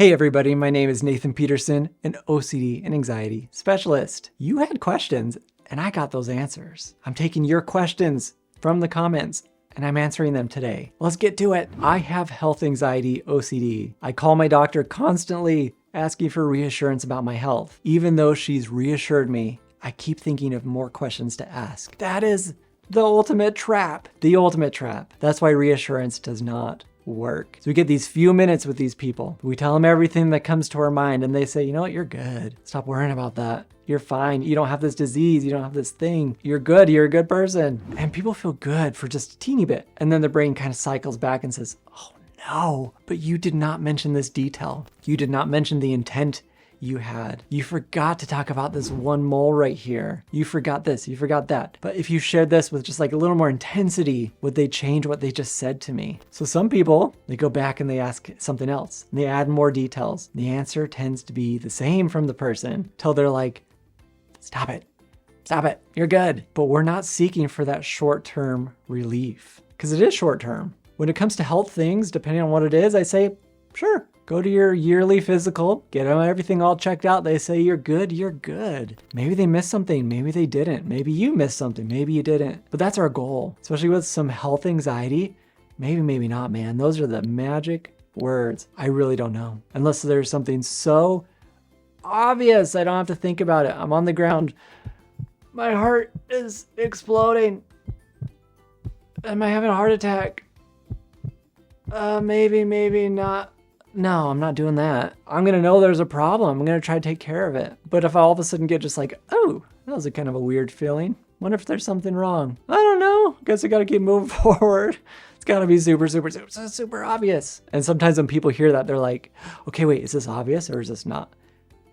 Hey everybody, my name is Nathan Peterson, an OCD and anxiety specialist. You had questions and I got those answers. I'm taking your questions from the comments and I'm answering them today. Let's get to it. I have health anxiety OCD. I call my doctor constantly asking for reassurance about my health. Even though she's reassured me, I keep thinking of more questions to ask. That is the ultimate trap. The ultimate trap. That's why reassurance does not work. So we get these few minutes with these people. We tell them everything that comes to our mind and they say, you know what, you're good. Stop worrying about that. You're fine. You don't have this disease. You don't have this thing. You're good. You're a good person. And people feel good for just a teeny bit. And then the brain kind of cycles back and says, oh no, but you did not mention this detail. You did not mention the intent you had. You forgot to talk about this one mole right here. You forgot this, you forgot that. But if you shared this with just like a little more intensity, would they change what they just said to me? So some people, they go back and they ask something else and they add more details. The answer tends to be the same from the person till they're like, stop it, you're good. But we're not seeking for that short-term relief because it is short-term. When it comes to health things, depending on what it is, I say, sure. Go to your yearly physical, get everything all checked out. They say you're good, you're good. Maybe they missed something, maybe they didn't. Maybe you missed something, maybe you didn't. But that's our goal, especially with some health anxiety. Maybe, maybe not, man. Those are the magic words. I really don't know. Unless there's something so obvious, I don't have to think about it. I'm on the ground. My heart is exploding. Am I having a heart attack? Maybe, maybe not. No, I'm not doing that. I'm going to know there's a problem. I'm going to try to take care of it. But if I all of a sudden get just like, oh, that was a kind of a weird feeling. Wonder if there's something wrong. I don't know. Guess I got to keep moving forward. It's got to be super obvious. And sometimes when people hear that, they're like, okay, wait, is this obvious or is this not?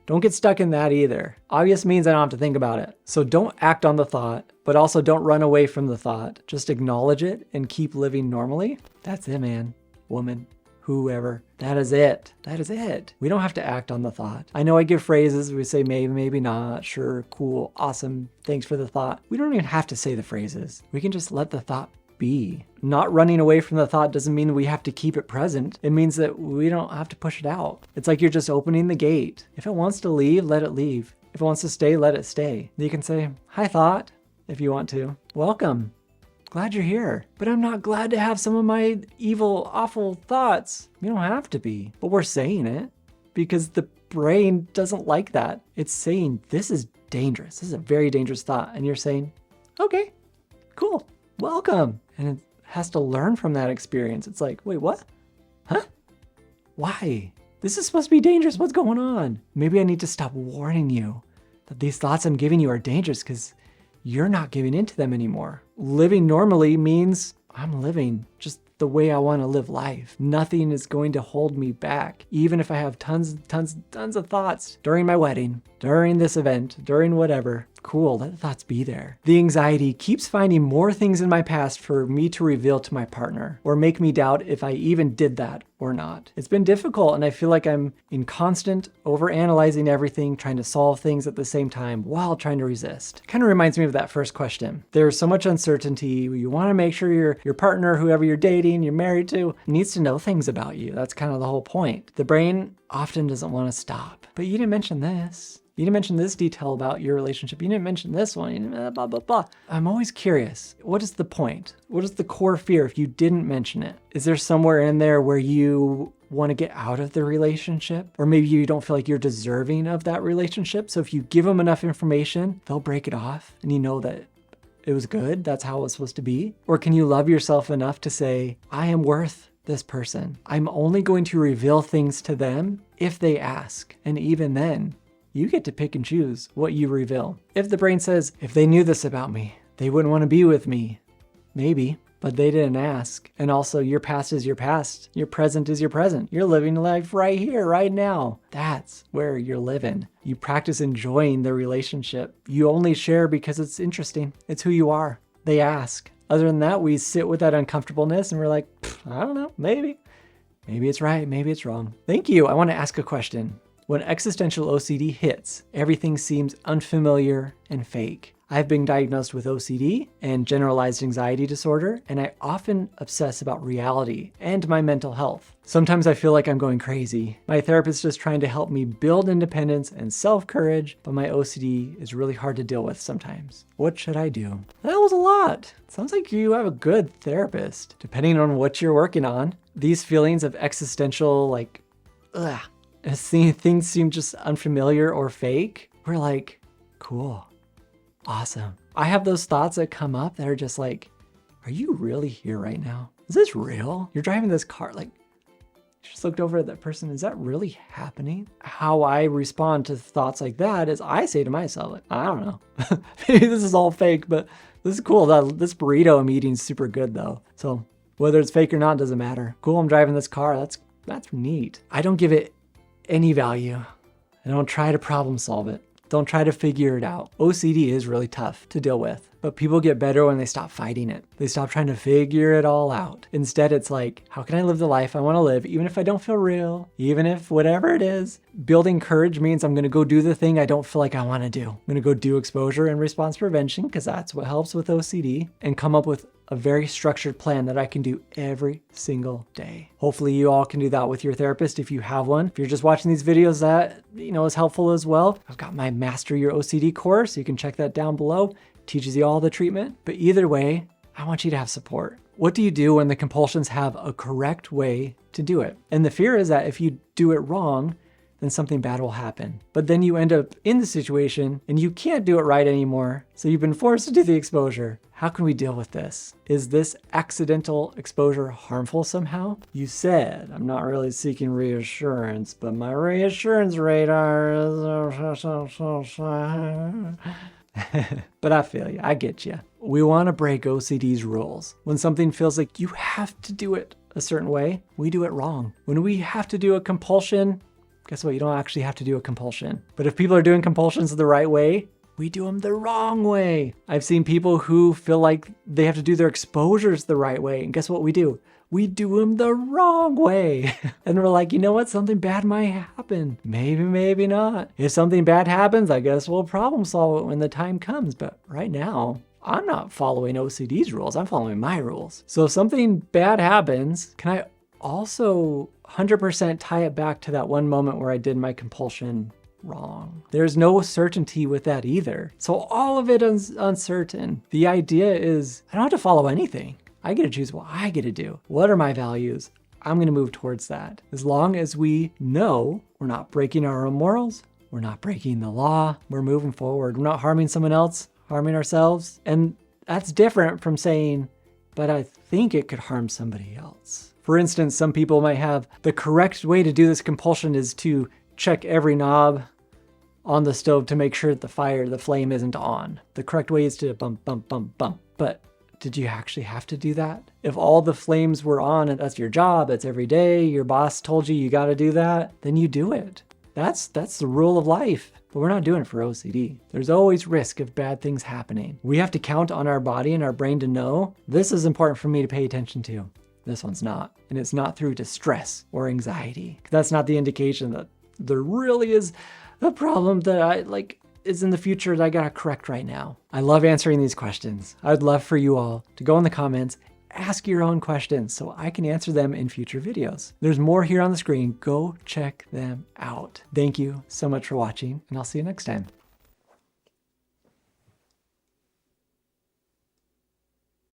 Don't get stuck in that either. Obvious means I don't have to think about it. So don't act on the thought, but also don't run away from the thought. Just acknowledge it and keep living normally. That's it, man, woman. Whoever. That is it. That is it. We don't have to act on the thought. I know I give phrases. We say maybe, maybe not. Sure, cool, awesome. Thanks for the thought. We don't even have to say the phrases. We can just let the thought be. Not running away from the thought doesn't mean we have to keep it present. It means that we don't have to push it out. It's like you're just opening the gate. If it wants to leave, let it leave. If it wants to stay, let it stay. You can say, hi thought, if you want to. Welcome. Glad you're here, but I'm not glad to have some of my evil, awful thoughts. You don't have to be, but we're saying it because the brain doesn't like that. It's saying, this is dangerous. This is a very dangerous thought. And you're saying, okay, cool, welcome. And it has to learn from that experience. It's like, wait, what? Huh? Why? This is supposed to be dangerous. What's going on? Maybe I need to stop warning you that these thoughts I'm giving you are dangerous because you're not giving into them anymore. Living normally means I'm living just the way I want to live life. Nothing is going to hold me back. Even if I have tons of thoughts during my wedding, during this event, during whatever, cool, let the thoughts be there. The anxiety keeps finding more things in my past for me to reveal to my partner or make me doubt if I even did that or not. It's been difficult and I feel like I'm in constant overanalyzing everything, trying to solve things at the same time while trying to resist. Kind of reminds me of that first question. There's so much uncertainty. You want to make sure your partner, whoever you're dating, you're married to, needs to know things about you. That's kind of the whole point. The brain often doesn't want to stop. But you didn't mention this. You didn't mention this detail about your relationship. You didn't mention this one. You didn't blah, blah, blah. I'm always curious. What is the point? What is the core fear if you didn't mention it? Is there somewhere in there where you want to get out of the relationship? Or maybe you don't feel like you're deserving of that relationship. So if you give them enough information, they'll break it off and you know that it was good. That's how it was supposed to be. Or can you love yourself enough to say, I am worth this person. I'm only going to reveal things to them if they ask. And even then, you get to pick and choose what you reveal. If the brain says, if they knew this about me, they wouldn't want to be with me. Maybe, but they didn't ask. And also your past is your past. Your present is your present. You're living life right here, right now. That's where you're living. You practice enjoying the relationship. You only share because it's interesting. It's who you are. They ask. Other than that, we sit with that uncomfortableness and we're like, I don't know, maybe. Maybe it's right, maybe it's wrong. Thank you. I want to ask a question. When existential OCD hits, everything seems unfamiliar and fake. I've been diagnosed with OCD and generalized anxiety disorder, and I often obsess about reality and my mental health. Sometimes I feel like I'm going crazy. My therapist is trying to help me build independence and self-courage, but my OCD is really hard to deal with sometimes. What should I do? That was a lot. Sounds like you have a good therapist. Depending on what you're working on, these feelings of existential, like, things seem just unfamiliar or fake, we're like, cool. Awesome. I have those thoughts that come up that are just like, are you really here right now? Is this real? You're driving this car, like, you just looked over at that person. Is that really happening? How I respond to thoughts like that is I say to myself, like, I don't know. Maybe this is all fake, but this is cool. This burrito I'm eating is super good though. So whether it's fake or not, doesn't matter. Cool, I'm driving this car. That's neat. I don't give it any value. I don't try to problem solve it. Don't try to figure it out. OCD is really tough to deal with, but people get better when they stop fighting it. They stop trying to figure it all out. Instead, it's like, how can I live the life I want to live, even if I don't feel real, even if whatever it is? Building courage means I'm going to go do the thing I don't feel like I want to do. I'm going to go do exposure and response prevention because that's what helps with OCD, and come up with a very structured plan that I can do every single day. Hopefully you all can do that with your therapist if you have one. If you're just watching these videos, that is helpful as well. I've got my Master Your OCD course. You can check that down below. It teaches you all the treatment. But either way, I want you to have support. What do you do when the compulsions have a correct way to do it? And the fear is that if you do it wrong, then something bad will happen. But then you end up in the situation and you can't do it right anymore. So you've been forced to do the exposure. How can we deal with this? Is this accidental exposure harmful somehow? You said, I'm not really seeking reassurance, but my reassurance radar is... But I feel you, I get you. We want to break OCD's rules. When something feels like you have to do it a certain way, we do it wrong. When we have to do a compulsion, guess what? You don't actually have to do a compulsion. But if people are doing compulsions the right way, we do them the wrong way. I've seen people who feel like they have to do their exposures the right way. And guess what we do? We do them the wrong way. And we're like, you know what? Something bad might happen. Maybe, maybe not. If something bad happens, I guess we'll problem solve it when the time comes. But right now, I'm not following OCD's rules. I'm following my rules. So if something bad happens, can I also 100% tie it back to that one moment where I did my compulsion wrong? There's no certainty with that either. So all of it is uncertain. The idea is I don't have to follow anything. I get to choose what I get to do. What are my values? I'm going to move towards that. As long as we know we're not breaking our own morals, we're not breaking the law, we're moving forward. We're not harming someone else, harming ourselves. And that's different from saying, but I think it could harm somebody else. For instance, some people might have the correct way to do this compulsion is to check every knob on the stove to make sure that the flame isn't on. The correct way is to bump, bump, bump, bump. But did you actually have to do that? If all the flames were on and that's your job, it's every day, your boss told you got to do that, then you do it. That's the rule of life. But we're not doing it for OCD. There's always risk of bad things happening. We have to count on our body and our brain to know this is important for me to pay attention to. This one's not. And it's not through distress or anxiety. That's not the indication that there really is a problem that is in the future that I gotta correct right now. I love answering these questions. I'd love for you all to go in the comments, ask your own questions so I can answer them in future videos. There's more here on the screen. Go check them out. Thank you so much for watching, and I'll see you next time.